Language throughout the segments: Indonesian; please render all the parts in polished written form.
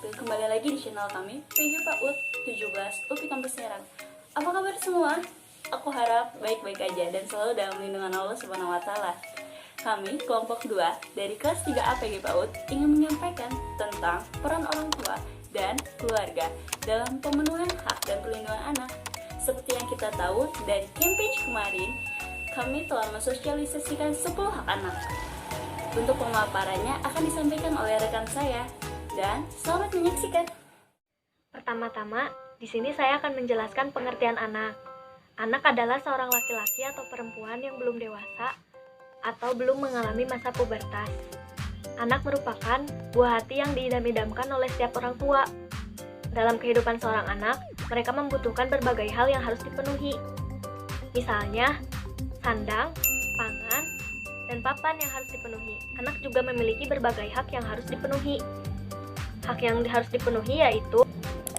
wabarakatuh. Kembali lagi di channel kami PG PAUD 17 UPI Kampus Serang. Apa kabar semua? Aku harap baik-baik aja dan selalu dalam lindungan Allah Subhanahu wa taala. Kami kelompok 2 dari kelas 3A PG PAUD ingin menyampaikan tentang peran orang tua dan keluarga dalam pemenuhan hak dan perlindungan anak. Seperti yang kita tahu dari campaign kemarin, kami telah mensosialisasikan 10 hak anak. Untuk pemaparannya akan disampaikan oleh rekan saya, dan selamat menyaksikan. Pertama-tama, di sini saya akan menjelaskan pengertian anak. Anak adalah seorang laki-laki atau perempuan yang belum dewasa atau belum mengalami masa pubertas. Anak merupakan buah hati yang diidam-idamkan oleh setiap orang tua. Dalam kehidupan seorang anak, mereka membutuhkan berbagai hal yang harus dipenuhi. Misalnya, sandang, pangan, dan papan yang harus dipenuhi. Anak juga memiliki berbagai hak yang harus dipenuhi. Hak yang harus dipenuhi yaitu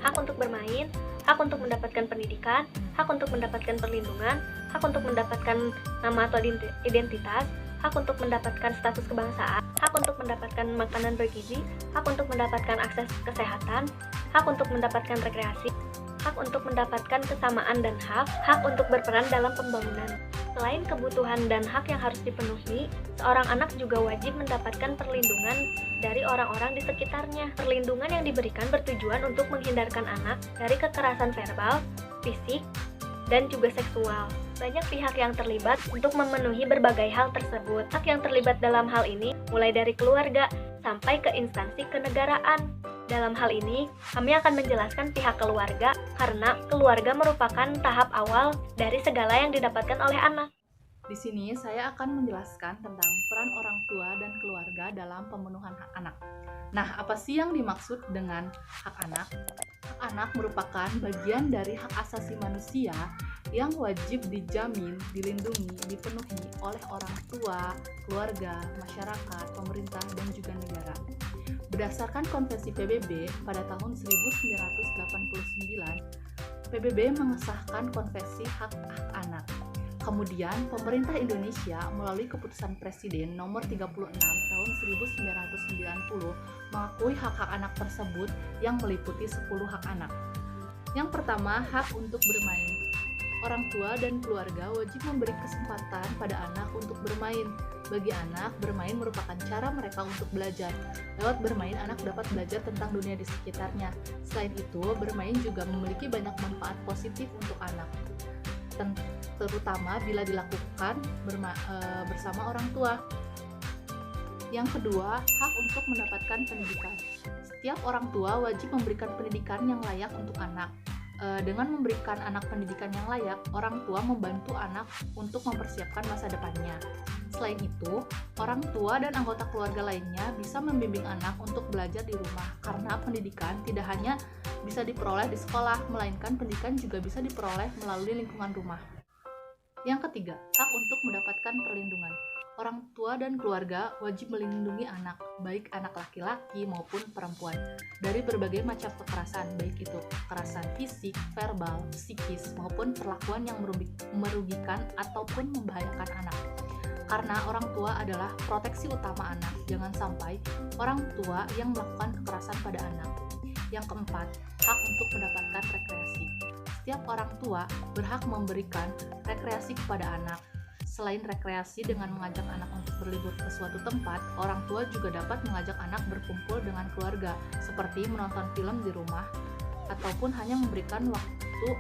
hak untuk bermain, hak untuk mendapatkan pendidikan, hak untuk mendapatkan perlindungan, hak untuk mendapatkan nama atau identitas, hak untuk mendapatkan status kebangsaan, hak untuk mendapatkan makanan bergizi, hak untuk mendapatkan akses kesehatan, hak untuk mendapatkan rekreasi, hak untuk mendapatkan kesamaan dan hak untuk berperan dalam pembangunan. Selain kebutuhan dan hak yang harus dipenuhi, seorang anak juga wajib mendapatkan perlindungan dari orang-orang di sekitarnya. Perlindungan yang diberikan bertujuan untuk menghindarkan anak dari kekerasan verbal, fisik, dan juga seksual. Banyak pihak yang terlibat untuk memenuhi berbagai hal tersebut. Hak yang terlibat dalam hal ini mulai dari keluarga sampai ke instansi kenegaraan. Dalam hal ini, kami akan menjelaskan pihak keluarga karena keluarga merupakan tahap awal dari segala yang didapatkan oleh anak. Di sini saya akan menjelaskan tentang peran orang tua dan keluarga dalam pemenuhan hak anak. Nah, apa sih yang dimaksud dengan hak anak? Hak anak merupakan bagian dari hak asasi manusia yang wajib dijamin, dilindungi, dipenuhi oleh orang tua, keluarga, masyarakat, pemerintah, dan juga negara. Berdasarkan Konvensi PBB pada tahun 1989, PBB mengesahkan Konvensi Hak-Hak Anak. Kemudian, pemerintah Indonesia melalui Keputusan Presiden nomor 36 tahun 1990 mengakui hak-hak anak tersebut yang meliputi 10 hak anak. Yang pertama, hak untuk bermain. Orang tua dan keluarga wajib memberi kesempatan pada anak untuk bermain. Bagi anak, bermain merupakan cara mereka untuk belajar. Lewat bermain, anak dapat belajar tentang dunia di sekitarnya. Selain itu, bermain juga memiliki banyak manfaat positif untuk anak, terutama bila dilakukan bersama orang tua. Yang kedua, hak untuk mendapatkan pendidikan. Setiap orang tua wajib memberikan pendidikan yang layak untuk anak. Dengan memberikan anak pendidikan yang layak, orang tua membantu anak untuk mempersiapkan masa depannya. Selain itu, orang tua dan anggota keluarga lainnya bisa membimbing anak untuk belajar di rumah, karena pendidikan tidak hanya bisa diperoleh di sekolah, melainkan pendidikan juga bisa diperoleh melalui lingkungan rumah. Yang ketiga, hak untuk mendapatkan perlindungan. Orang tua dan keluarga wajib melindungi anak, baik anak laki-laki maupun perempuan, dari berbagai macam kekerasan, baik itu kekerasan fisik, verbal, psikis, maupun perlakuan yang merugikan ataupun membahayakan anak. Karena orang tua adalah proteksi utama anak, jangan sampai orang tua yang melakukan kekerasan pada anak. Yang keempat, hak untuk mendapatkan rekreasi. Setiap orang tua berhak memberikan rekreasi kepada anak. Selain rekreasi dengan mengajak anak untuk berlibur ke suatu tempat, orang tua juga dapat mengajak anak berkumpul dengan keluarga, seperti menonton film di rumah, ataupun hanya memberikan waktu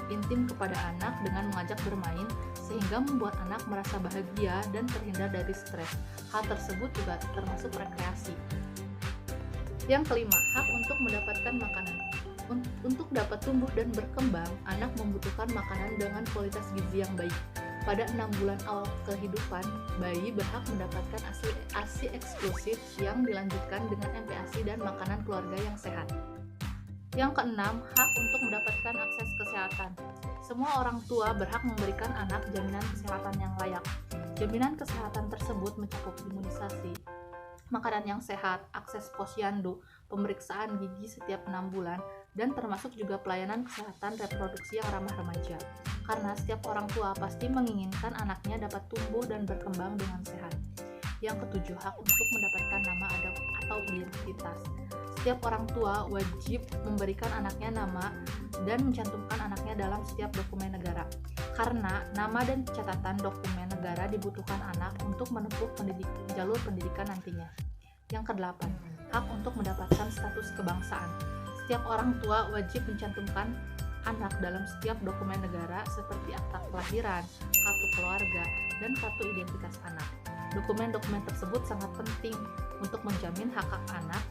intim kepada anak dengan mengajak bermain, sehingga membuat anak merasa bahagia dan terhindar dari stres. Hal tersebut juga termasuk rekreasi. Yang kelima, hak untuk mendapatkan makanan. Untuk dapat tumbuh dan berkembang, anak membutuhkan makanan dengan kualitas gizi yang baik. Pada 6 bulan awal kehidupan, bayi berhak mendapatkan ASI eksklusif yang dilanjutkan dengan MPASI dan makanan keluarga yang sehat. Yang keenam, hak untuk mendapatkan akses kesehatan. Semua orang tua berhak memberikan anak jaminan kesehatan yang layak. Jaminan kesehatan tersebut mencakup imunisasi, makanan yang sehat, akses posyandu, pemeriksaan gigi setiap 6 bulan, dan termasuk juga pelayanan kesehatan reproduksi yang ramah remaja. Karena setiap orang tua pasti menginginkan anaknya dapat tumbuh dan berkembang dengan sehat. Yang ketujuh, hak untuk mendapatkan nama atau identitas. Setiap orang tua wajib memberikan anaknya nama dan mencantumkan anaknya dalam setiap dokumen negara. Karena nama dan catatan dokumen negara dibutuhkan anak untuk menempuh jalur pendidikan nantinya. Yang kedelapan, hak untuk mendapatkan status kebangsaan. Setiap orang tua wajib mencantumkan anak dalam setiap dokumen negara seperti akta kelahiran, kartu keluarga, dan kartu identitas anak. Dokumen-dokumen tersebut sangat penting untuk menjamin hak-hak anak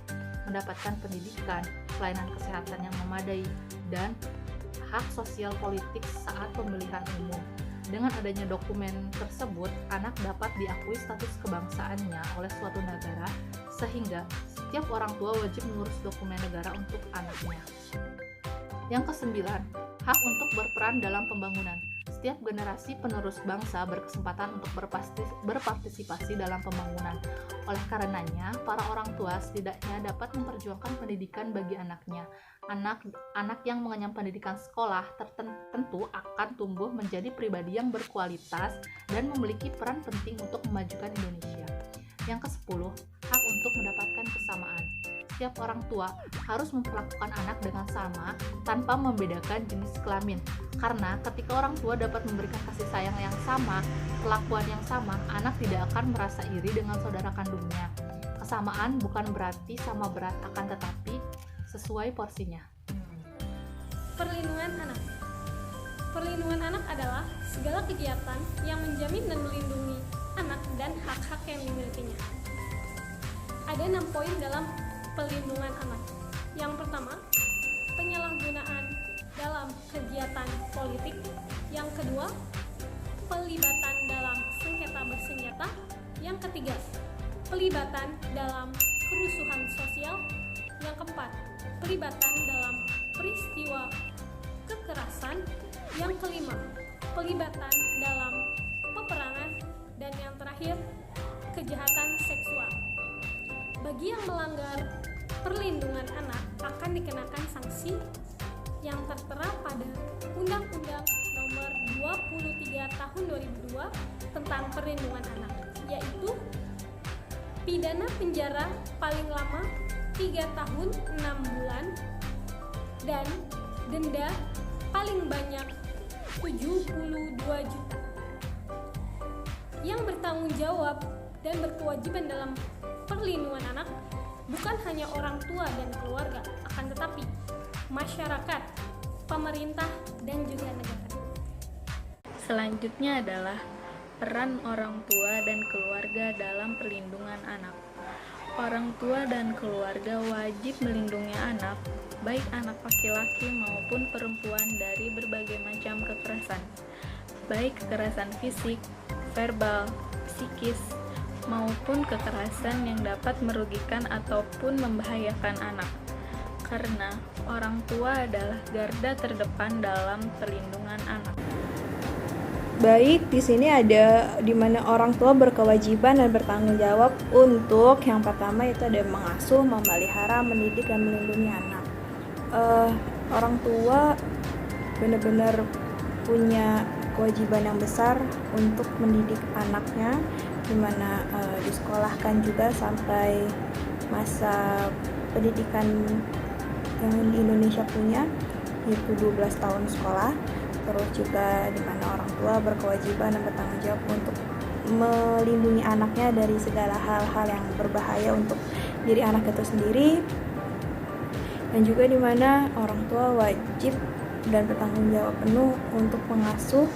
mendapatkan pendidikan, pelayanan kesehatan yang memadai, dan hak sosial politik saat pemilihan umum. Dengan adanya dokumen tersebut, anak dapat diakui status kebangsaannya oleh suatu negara, sehingga setiap orang tua wajib mengurus dokumen negara untuk anaknya. Yang kesembilan, hak untuk berperan dalam pembangunan. Setiap generasi penerus bangsa berkesempatan untuk berpartisipasi dalam pembangunan. Oleh karenanya, para orang tua setidaknya dapat memperjuangkan pendidikan bagi anaknya. Anak yang mengenyam pendidikan sekolah tentu akan tumbuh menjadi pribadi yang berkualitas dan memiliki peran penting untuk memajukan Indonesia. Yang ke-10, hak untuk mendapatkan kesamaan. Setiap orang tua harus memperlakukan anak dengan sama tanpa membedakan jenis kelamin. Karena ketika orang tua dapat memberikan kasih sayang yang sama, perlakuan yang sama, anak tidak akan merasa iri dengan saudara kandungnya. Kesamaan bukan berarti sama berat, akan tetapi sesuai porsinya. Perlindungan anak. Perlindungan anak adalah segala kegiatan yang menjamin dan melindungi anak dan hak-hak yang dimilikinya. Ada 6 poin dalam perlindungan anak. Yang pertama, penyalahgunaan dalam kegiatan politik. Yang kedua, pelibatan dalam sengketa bersenjata. Yang ketiga, pelibatan dalam kerusuhan sosial. Yang keempat, pelibatan dalam peristiwa kekerasan. Yang kelima, pelibatan dalam peperangan. Dan yang terakhir, kejahatan seksual. Bagi yang melanggar perlindungan anak akan dikenakan sanksi yang tertera pada Undang-Undang Nomor 23 Tahun 2002 tentang Perlindungan Anak, yaitu pidana penjara paling lama 3 tahun 6 bulan dan denda paling banyak 72 juta. Yang bertanggung jawab dan berkewajiban dalam perlindungan anak bukan hanya orang tua dan keluarga, akan tetapi masyarakat, pemerintah, dan juga negara. Selanjutnya adalah peran orang tua dan keluarga dalam perlindungan anak. Orang tua dan keluarga wajib melindungi anak, baik anak laki-laki maupun perempuan, dari berbagai macam kekerasan, baik kekerasan fisik, verbal, psikis, maupun kekerasan yang dapat merugikan ataupun membahayakan anak. Karena orang tua adalah garda terdepan dalam perlindungan anak. Baik, di sini ada di mana orang tua berkewajiban dan bertanggung jawab untuk yang pertama itu ada mengasuh, memelihara, mendidik, dan melindungi anak. Orang tua benar-benar punya kewajiban yang besar untuk mendidik anaknya, di mana disekolahkan juga sampai masa pendidikan yang di Indonesia punya, yaitu 12 tahun sekolah. Terus juga di mana orang tua berkewajiban dan bertanggung jawab untuk melindungi anaknya dari segala hal-hal yang berbahaya untuk diri anak itu sendiri. Dan juga di mana orang tua wajib dan bertanggung jawab penuh untuk mengasuh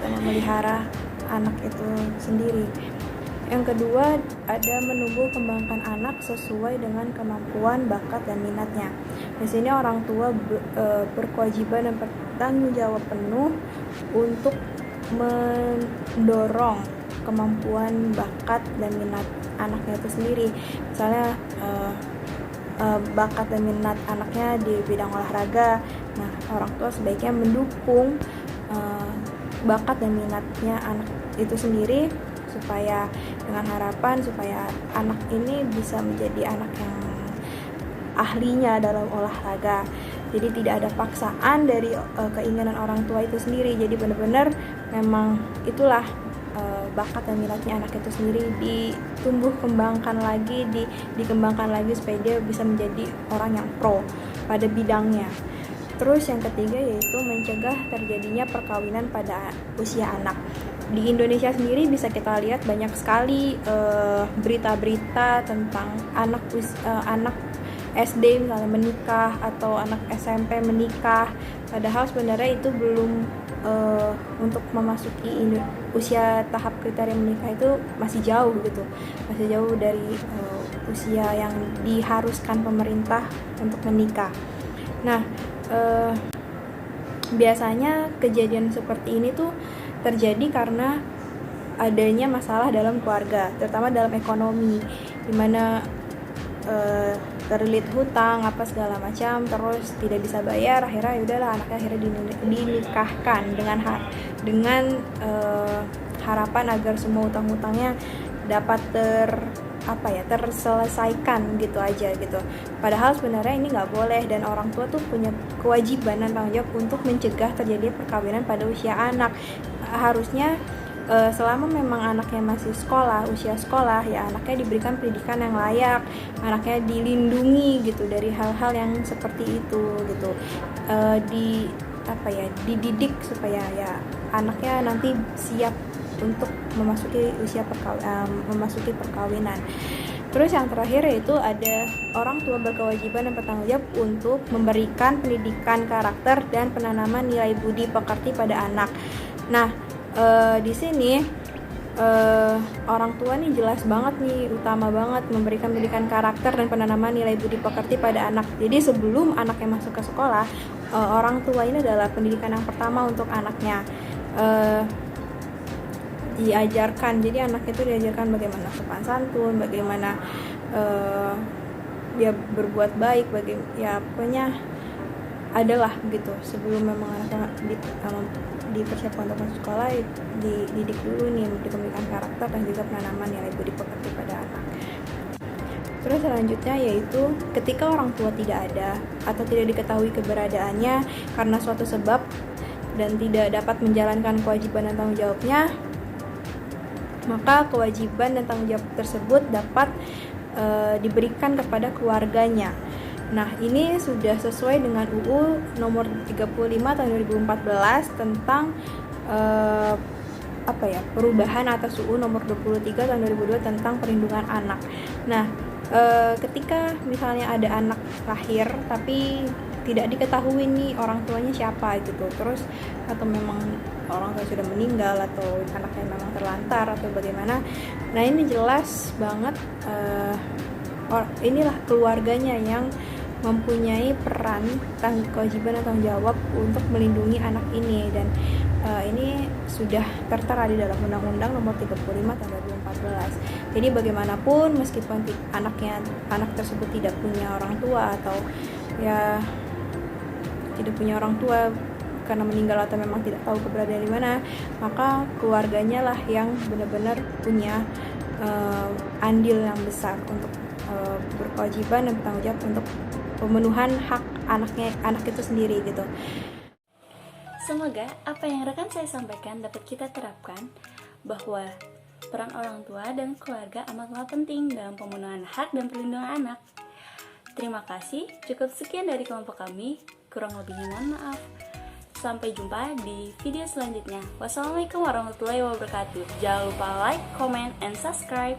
dan memelihara anak itu sendiri. Yang kedua, ada menumbuh kembangkan anak sesuai dengan kemampuan, bakat, dan minatnya. Di sini orang tua berkewajiban dan bertanggung jawab penuh untuk mendorong kemampuan, bakat, dan minat anaknya itu sendiri. Misalnya bakat dan minat anaknya di bidang olahraga. Nah, orang tua sebaiknya mendukung bakat dan minatnya anak itu sendiri, supaya dengan harapan supaya anak ini bisa menjadi anak yang ahlinya dalam olahraga. Jadi tidak ada paksaan dari keinginan orang tua itu sendiri. Jadi benar-benar memang itulah bakat dan minatnya anak itu sendiri ditumbuh kembangkan lagi, dikembangkan lagi supaya dia bisa menjadi orang yang pro pada bidangnya. Terus yang ketiga yaitu mencegah terjadinya perkawinan pada usia anak. Di Indonesia sendiri bisa kita lihat banyak sekali berita-berita tentang anak SD misalnya menikah atau anak SMP menikah, padahal sebenarnya itu belum untuk memasuki usia tahap kriteria menikah itu masih jauh gitu, masih jauh dari usia yang diharuskan pemerintah untuk menikah. Nah, biasanya kejadian seperti ini tuh terjadi karena adanya masalah dalam keluarga, terutama dalam ekonomi, dimana terlilit hutang apa segala macam, terus tidak bisa bayar, akhirnya yaudahlah anaknya akhirnya dinikahkan dengan harapan agar semua utang-utangnya dapat terselesaikan gitu aja gitu. Padahal sebenarnya ini nggak boleh, dan orang tua tuh punya kewajiban dan tanggung jawab untuk mencegah terjadi perkawinan pada usia anak. Harusnya selama memang anaknya masih usia sekolah, ya anaknya diberikan pendidikan yang layak, anaknya dilindungi gitu dari hal-hal yang seperti itu gitu. Dididik supaya ya anaknya nanti siap untuk memasuki perkawinan. Terus yang terakhir yaitu ada orang tua berkewajiban dan bertanggung jawab untuk memberikan pendidikan karakter dan penanaman nilai budi pekerti pada anak. Nah, di sini orang tua nih jelas banget nih, utama banget memberikan pendidikan karakter dan penanaman nilai budi pekerti pada anak. Jadi sebelum anaknya masuk ke sekolah, orang tua ini adalah pendidikan yang pertama untuk anaknya. Diajarkan, jadi anak itu diajarkan bagaimana sopan santun, bagaimana dia berbuat baik, pokoknya adalah gitu sebelum memang anaknya dipersiapkan untuk masuk sekolah, dididik dulu nih, diberikan karakter dan juga penanaman nilai budi pekerti pada anak. Terus selanjutnya yaitu ketika orang tua tidak ada atau tidak diketahui keberadaannya karena suatu sebab dan tidak dapat menjalankan kewajiban dan tanggung jawabnya, maka kewajiban dan tanggung jawab tersebut dapat diberikan kepada keluarganya. Nah, ini sudah sesuai dengan UU nomor 35 tahun 2014 tentang perubahan atas UU nomor 23 tahun 2002 tentang perlindungan anak. Nah, ketika misalnya ada anak lahir tapi tidak diketahui nih orang tuanya siapa gitu, terus atau memang orang tua sudah meninggal atau anaknya memang terlantar atau bagaimana, nah ini jelas banget inilah keluarganya yang mempunyai peran, kewajiban atau tanggung jawab untuk melindungi anak ini, dan ini sudah tertera di dalam Undang-Undang Nomor 35 Tahun 2014. Jadi bagaimanapun meskipun anak tersebut tidak punya orang tua atau ya tidak punya orang tua karena meninggal atau memang tidak tahu keberadaan di mana, maka keluarganya lah yang benar-benar punya andil yang besar untuk berkewajiban dan bertanggung jawab untuk pemenuhan hak anak itu sendiri gitu. Semoga apa yang rekan saya sampaikan dapat kita terapkan, bahwa peran orang tua dan keluarga amatlah penting dalam pemenuhan hak dan perlindungan anak. Terima kasih, cukup sekian dari kelompok kami, kurang lebihnya mohon maaf. Sampai jumpa di video selanjutnya. Wassalamualaikum warahmatullahi wabarakatuh. Jangan lupa like, comment, and subscribe.